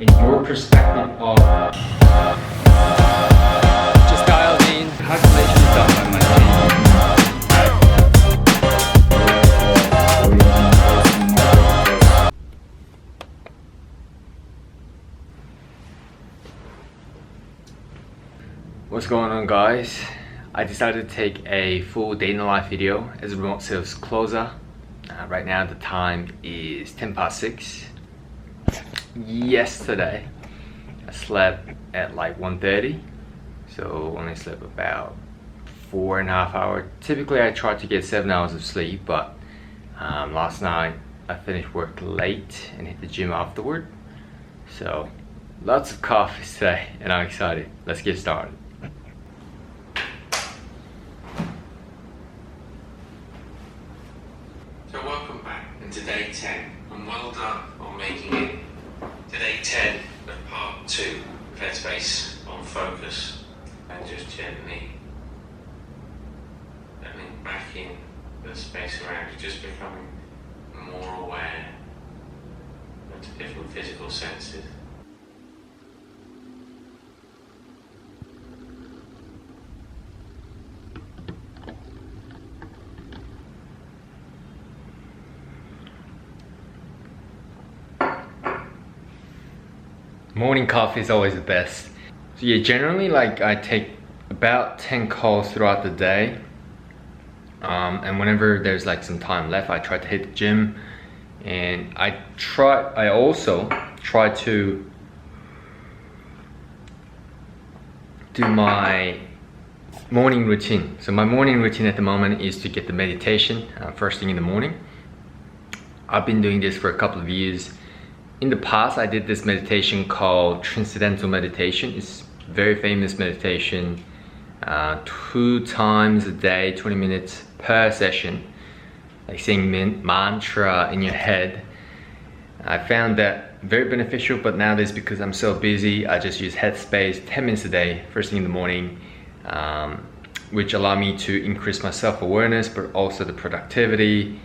and your perspective of Just dialed in. Calculation is done by my What's going on, guys? I decided to take a full day in the life video as a remote sales closer. Right now the time is 10 past 6. Yesterday I slept at like 1:30, so only slept about 4.5 hours. Typically I try to get 7 hours of sleep, but last night I finished work late and hit the gym afterward. So lots of coffee today and I'm excited. Let's get started. So welcome back into day 10, and well done on making it to day 10 of part 2 of Headspace on focus, and just gently letting back in the space around you, just becoming more aware of the different physical senses. Morning coffee is always the best. So yeah, generally like I take about 10 calls throughout the day. And whenever there's like some time left, I try to hit the gym. And I also try to do my morning routine. So my morning routine at the moment is to get the meditation first thing in the morning. I've been doing this for a couple of years. In the past, I did this meditation called Transcendental Meditation. It's a very famous meditation, 2 times a day, 20 minutes per session, like saying mantra in your head. I found that very beneficial, but nowadays because I'm so busy, I just use Headspace 10 minutes a day, first thing in the morning, which allow me to increase my self-awareness, but also the productivity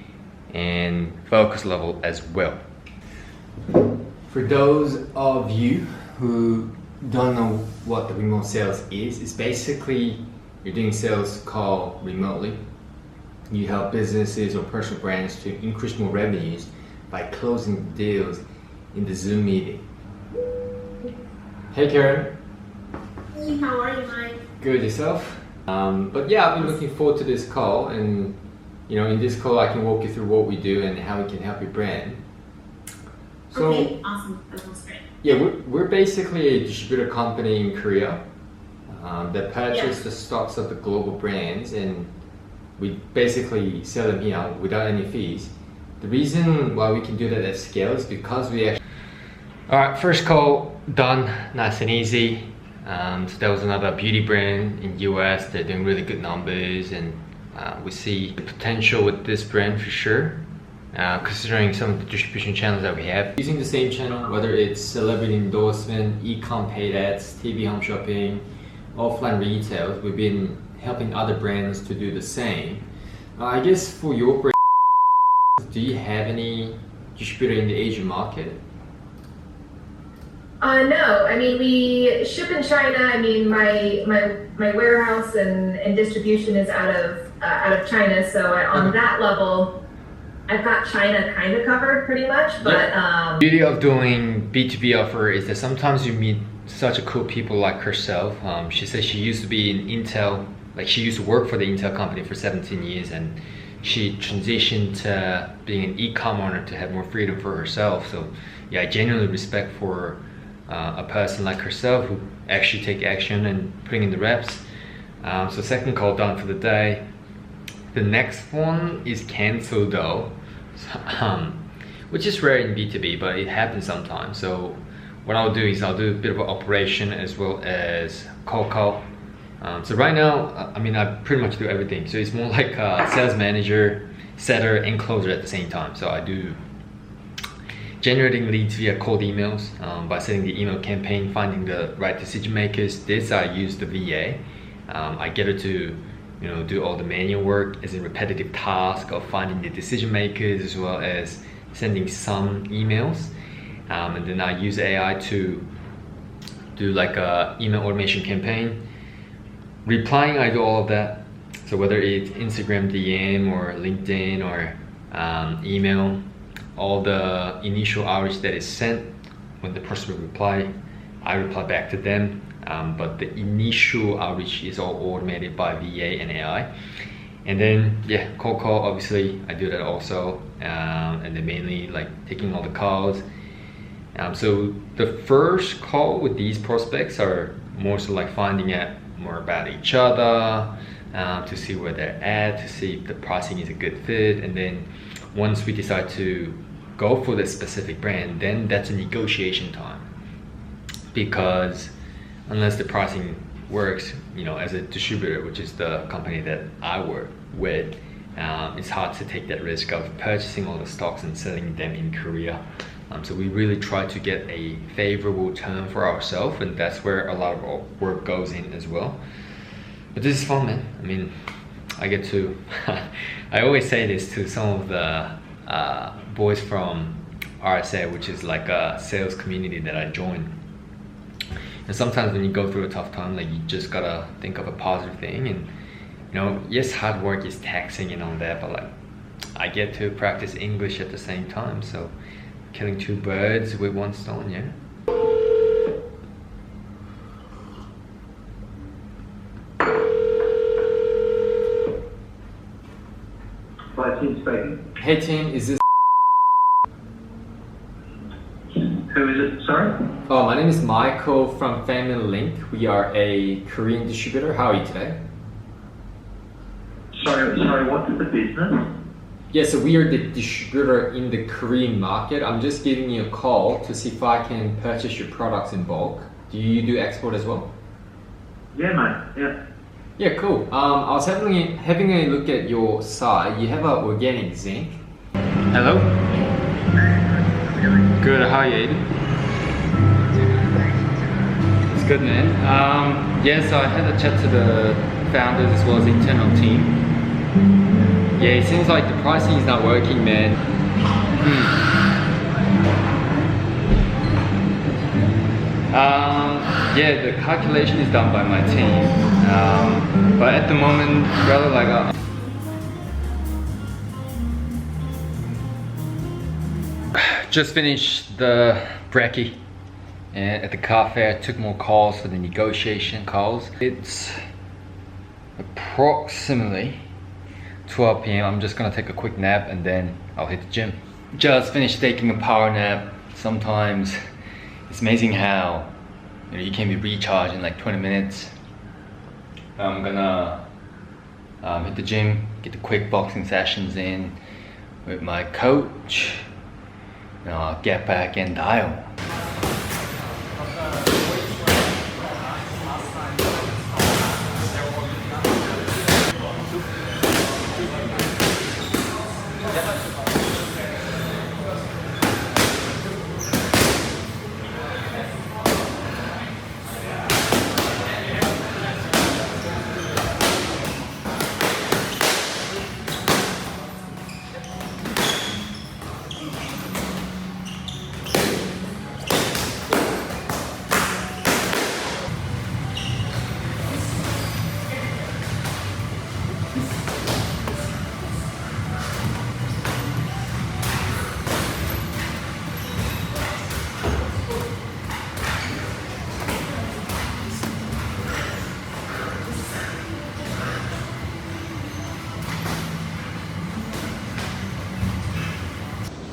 and focus level as well. For those of you who don't know what the remote sales is, it's basically you're doing sales call remotely. You help businesses or personal brands to increase more revenues by closing deals in the Zoom meeting. Hey Karen. Hey, how are you, Mike? Good, yourself? But yeah, I've been looking forward to this call, and you know, in this call I can walk you through what we do and how we can help your brand. So, okay, awesome. That sounds great. Yeah, we're basically a distributor company in Korea that purchase the stocks of the global brands, and we basically sell them here without any fees. The reason why we can do that at scale is because we actually... Alright, first call done, nice and easy. So there was another beauty brand in US. They're doing really good numbers, and we see the potential with this brand for sure. Considering some of the distribution channels that we have. Using the same channel, whether it's celebrity endorsement, e-com paid ads, TV home shopping, offline retail, we've been helping other brands to do the same. I guess for your brand, do you have any distributor in the Asian market? No, I mean, we ship in China. I mean, my warehouse and distribution is out of China, so on that level, I've got China kind of covered pretty much, but The beauty of doing B2B offer is that sometimes you meet such a cool people like herself. She says she used to be in Intel, like she used to work for the Intel company for 17 years, and she transitioned to being an e-com owner to have more freedom for herself. So yeah, I genuinely respect for a person like herself who actually take action and putting in the reps. So second call done for the day. The next one is canceled though, which is rare in B2B, but it happens sometimes. So what I'll do is I'll do a bit of an operation as well as call. So right now, I mean, I pretty much do everything. So it's more like a sales manager, setter, and closer at the same time. So I do generating leads via cold emails by setting the email campaign, finding the right decision makers. This I use the VA. I get her to do all the manual work as a repetitive task of finding the decision makers as well as sending some emails. and then I use AI to do like a email automation campaign. Replying, I do all of that. So whether it's Instagram DM or LinkedIn or email, all the initial outreach that is sent, when the person will reply, I reply back to them. But the initial outreach is all automated by VA and AI. And then yeah, cold call, obviously I do that also, and then mainly like taking all the calls. So the first call with these prospects are more so like finding out more about each other, to see where they're at, to see if the pricing is a good fit. And then once we decide to go for the specific brand, then that's a negotiation time, because unless the pricing works, you know, as a distributor, which is the company that I work with, it's hard to take that risk of purchasing all the stocks and selling them in Korea. So we really try to get a favorable term for ourselves, and that's where a lot of our work goes in as well. But this is fun, man. I mean, I get to, I always say this to some of the boys from RSA, which is like a sales community that I joined. And sometimes when you go through a tough time, like you just gotta think of a positive thing. And you know, yes, hard work is taxing and all that, but like I get to practice English at the same time. So killing two birds with one stone, yeah. Hey team, is this? Who is it? Sorry? Oh, my name is Michael from Family Link. We are a Korean distributor. How are you today? Sorry, what's the business? Yeah, so we are the distributor in the Korean market. I'm just giving you a call to see if I can purchase your products in bulk. Do you do export as well? Yeah, mate. Yeah. Yeah, cool. I was having a look at your site. You have an organic zinc. Hello? Good, how are you, Aiden? It's good, man. Yeah, so I had a chat to the founders as well as the internal team. Yeah, it seems like the pricing is not working, man. Yeah, the calculation is done by my team. But at the moment, rather like just finished the brekkie, and at the cafe I took more calls for the negotiation calls. It's approximately 12 p.m. I'm just gonna take a quick nap and then I'll hit the gym. Just finished taking a power nap. Sometimes it's amazing how you can be recharged in like 20 minutes. I'm gonna hit the gym, get the quick boxing sessions in with my coach. And I'll get back and dial.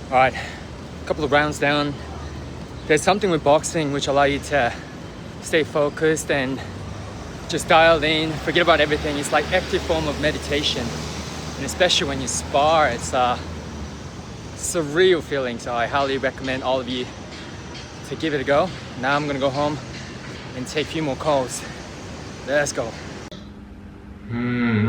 All right, a couple of rounds down. There's something with boxing which allow you to stay focused and just dialed in, forget about everything. It's like active form of meditation. And especially when you spar, it's a surreal feeling. So I highly recommend all of you to give it a go. Now I'm gonna go home and take a few more calls. Let's go.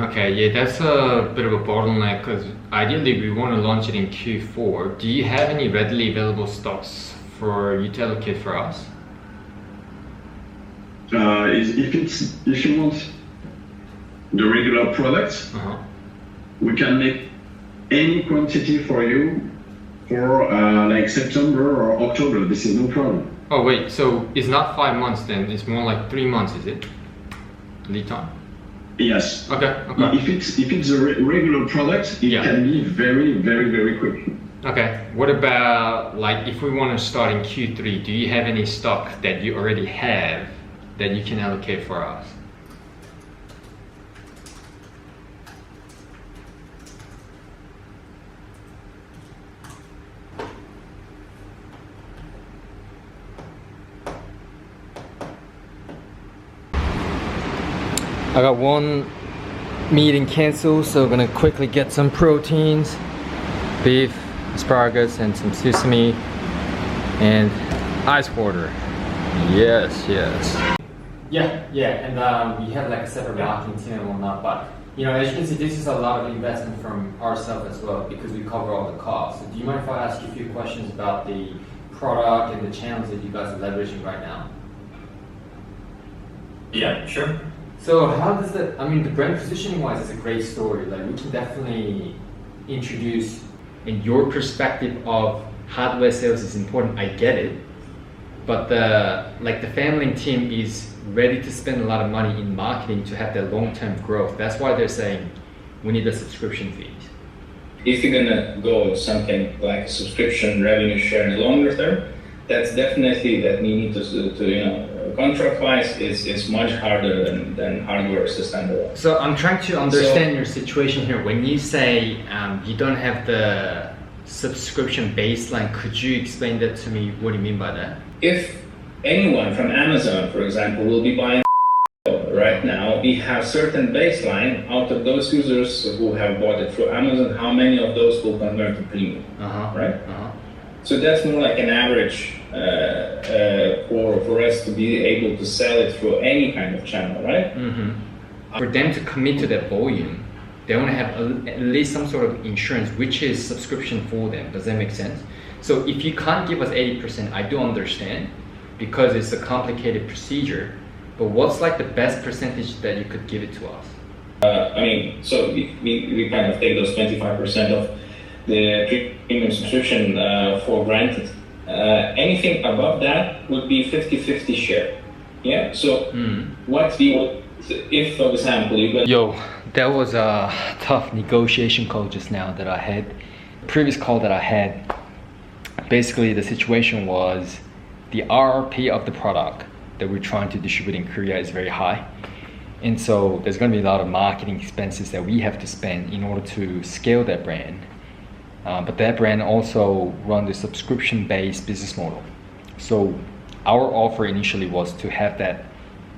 Okay, yeah, that's a bit of a bottleneck because ideally we want to launch it in Q4. Do you have any readily available stocks for you to allocate for us? If you want the regular products, we can make any quantity for you for like September or October. This is no problem. Oh wait, so it's not 5 months then, it's more like 3 months, is it? Lead time? Yes. Okay, okay. If it's a regular product, it Yeah. can be very quick. Okay, what about like if we want to start in Q3, do you have any stock that you already have that you can allocate for us? I got one meeting canceled, so I'm gonna quickly get some proteins, beef, asparagus, and some sesame, and ice water. Yes, yes. Yeah, and we have like a separate marketing team and whatnot, but you know, as you can see, this is a lot of investment from ourselves as well because we cover all the costs. So do you mind if I ask you a few questions about the product and the channels that you guys are leveraging right now? Yeah, sure. So how does that, I mean, the brand positioning wise is a great story. Like we can definitely introduce in your perspective of hardware sales is important, I get it. But the family team is ready to spend a lot of money in marketing to have that long-term growth. That's why they're saying we need the subscription fees. If you're gonna go something like a subscription revenue share in the longer term, that's definitely that we need to you know, contract-wise, it's much harder than hardware as a standalone. So I'm trying to understand your situation here. When you say you don't have the subscription baseline, could you explain that to me? What do you mean by that? If anyone from Amazon, for example, will be buying right now, we have certain baseline out of those users who have bought it through Amazon, how many of those will convert to premium, right? So that's more like an average for us to be able to sell it through any kind of channel, right? For them to commit to that volume, they want to have at least some sort of insurance, which is subscription for them. Does that make sense? So if you can't give us 80%, I do understand because it's a complicated procedure, but what's like the best percentage that you could give it to us? I mean, so we kind of take those 25% of the premium subscription for granted. Anything above that would be 50-50 share. Yeah, so what we would, if for example you got... Yo, that was a tough negotiation call just now that I had. Previous call that I had, basically the situation was the RRP of the product that we're trying to distribute in Korea is very high. And so there's going to be a lot of marketing expenses that we have to spend in order to scale that brand. But that brand also runs a subscription-based business model. So our offer initially was to have that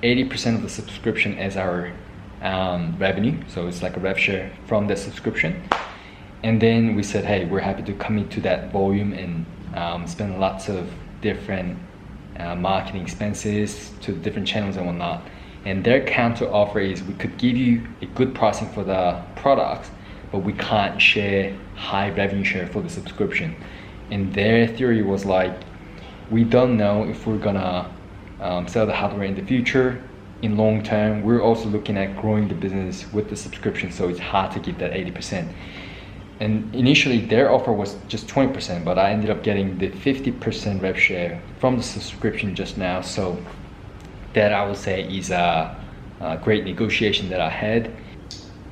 80% of the subscription as our revenue. So it's like a rev share from the subscription. And then we said, hey, we're happy to commit to that volume and spend lots of different marketing expenses to different channels and whatnot. And their counter offer is we could give you a good pricing for the products, but we can't share high revenue share for the subscription. And their theory was like, we don't know if we're gonna sell the hardware in the future. In long term, we're also looking at growing the business with the subscription, so it's hard to get that 80%. And initially their offer was just 20%, but I ended up getting the 50% rev share from the subscription just now. So that I would say is a great negotiation that I had.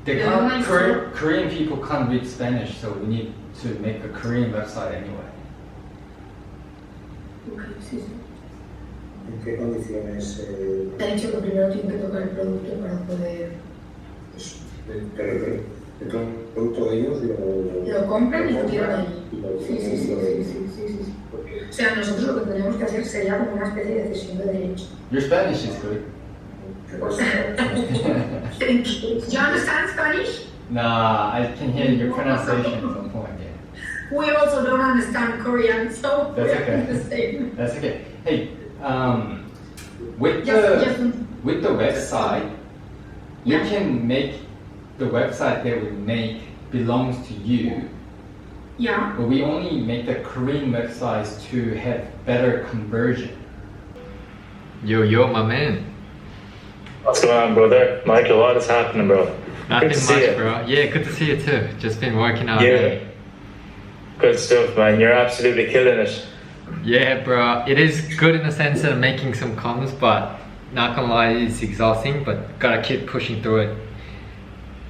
Korean people can't read Spanish, so we need to make a Korean website anyway. ¿En qué condiciones? Te ha dicho que primero tiene que tocar el producto para poder... ¿El producto de ellos? Lo compran y lo tiran ahí. Sí. O sea, nosotros lo que tendríamos que hacer sería como una especie de cesión de derechos. Your Spanish is good. Thank you. Do you understand Spanish? Nah, I can hear your pronunciation at some point, yeah. We also don't understand Korean, so That's we're okay. the same. That's okay. Hey, with the website, you can make the website that we make belongs to you. Yeah. But we only make the Korean websites to have better conversion. Yo, my man. What's going on, brother? Mike, a lot is happening, bro. Nothing good to much, see you. bro. Yeah, good to see you too. Just been working out. Yeah. Good stuff, man. You're absolutely killing it. Yeah, bro. It is good in the sense that I'm making some comms, but not gonna lie, it's exhausting. But gotta keep pushing through it.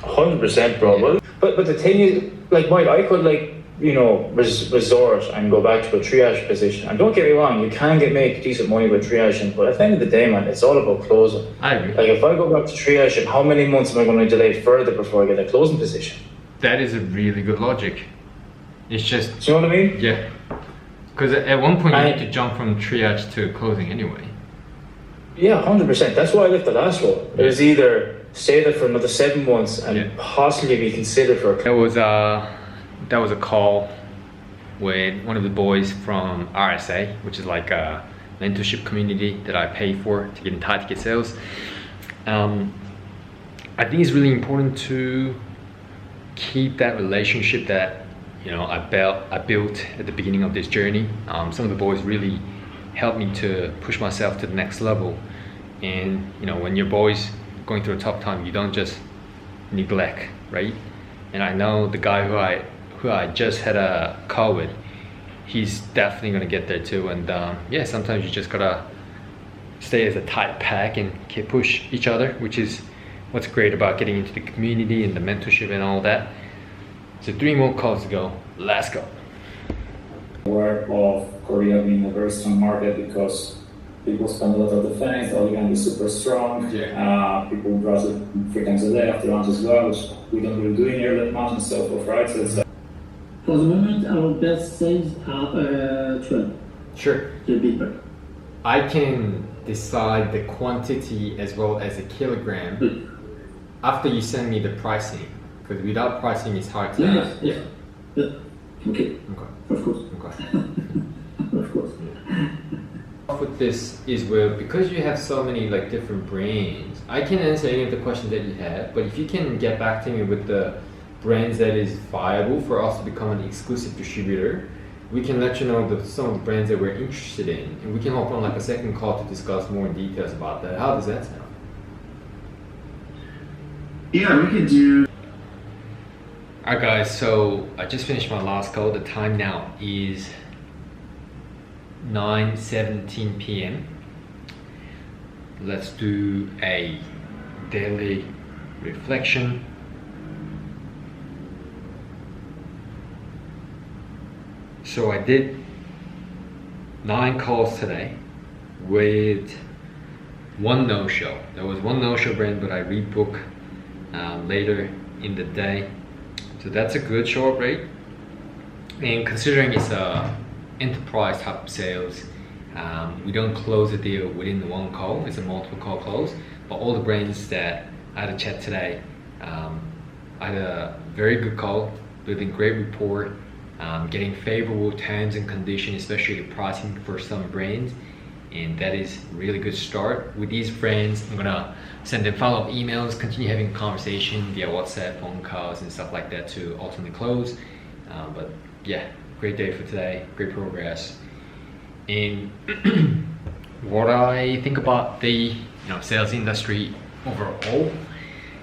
100%, bro. Well, but the thing is, like, Mike, I could, like, you know, resort and go back to a triage position. And don't get me wrong, you can make decent money with triaging, but at the end of the day, man, it's all about closing. I agree. Like, if I go back to triaging, how many months am I going to delay further before I get a closing position? That is a really good logic. It's just, Do you know what I mean? yeah. Because at one point you need to jump from triage to closing anyway. Yeah, 100%. That's why I left the last role. It was either stay there for another 7 months and possibly be considered for a That was a call with one of the boys from RSA, which is like a mentorship community that I pay for to get in tight ticket sales. I think it's really important to keep that relationship that, you know, I built at the beginning of this journey. Some of the boys really helped me to push myself to the next level. And you know, when your boys going through a tough time, you don't just neglect, right? And I know the guy who I just had a call with, he's definitely gonna get there too. And yeah, sometimes you just gotta stay as a tight pack and keep push each other, which is what's great about getting into the community and the mentorship and all that. So 3 more calls to go. Let's go. Aware of Korea being a very strong market because people spend a lot of defense, the Oligan is super strong. People brush it 3 times a day after lunch as well, which we don't really do here that much and so forth, right? So it's for the moment, our best sales are 12. Sure. The bigger. I can decide the quantity as well as a kilogram after you send me the pricing, because without pricing it's hard to Yeah. Okay. Of course. Okay. Of course. With this is where, because you have so many like different brands, I can answer any of the questions that you have, but if you can get back to me with the brands that is viable for us to become an exclusive distributor, we can let you know some of the brands that we're interested in, and we can hop on like a second call to discuss more details about that. How does that sound? Yeah, we could do. Alright guys, so I just finished my last call. The time now is 9:17 p.m. Let's do a daily reflection. So I did 9 calls today with 1 no-show. There was 1 no-show brand, but I rebook later in the day. So that's a good show up rate. And considering it's a enterprise type sales, we don't close the deal within the 1 call. It's a multiple call close. But all the brands that I had a chat today, I had a very good call, building great rapport, getting favorable terms and conditions, especially the pricing for some brands. And that is really good start. With these brands, I'm gonna send them follow-up emails, continue having conversation via WhatsApp, phone calls and stuff like that to ultimately close. But yeah, great day for today, great progress. And what I think about the sales industry overall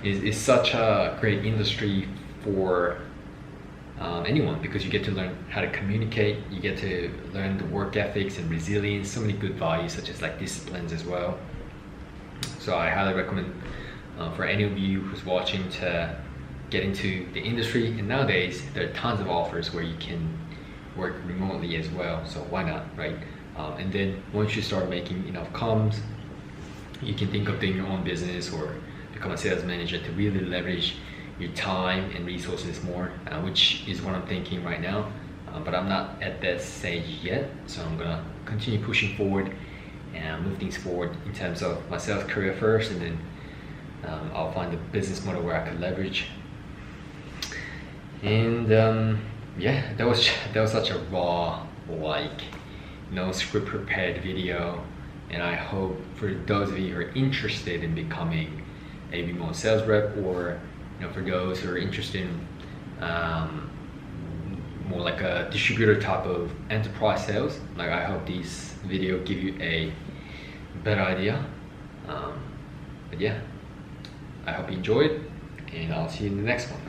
is such a great industry for anyone, because you get to learn how to communicate, you get to learn the work ethics and resilience, so many good values such as like disciplines as well. So I highly recommend for any of you who's watching to get into the industry. And nowadays there are tons of offers where you can work remotely as well, so why not, right? And then once you start making enough comms, you can think of doing your own business or become a sales manager to really leverage your time and resources more, which is what I'm thinking right now. But I'm not at that stage yet, so I'm gonna continue pushing forward and move things forward in terms of my sales career first, and then I'll find a business model where I could leverage. And yeah, that was such a raw, like no script prepared video, and I hope for those of you who are interested in becoming a remote sales rep, or for those who are interested in more like a distributor type of enterprise sales, like I hope this video give you a better idea. But yeah, I hope you enjoyed, and I'll see you in the next one.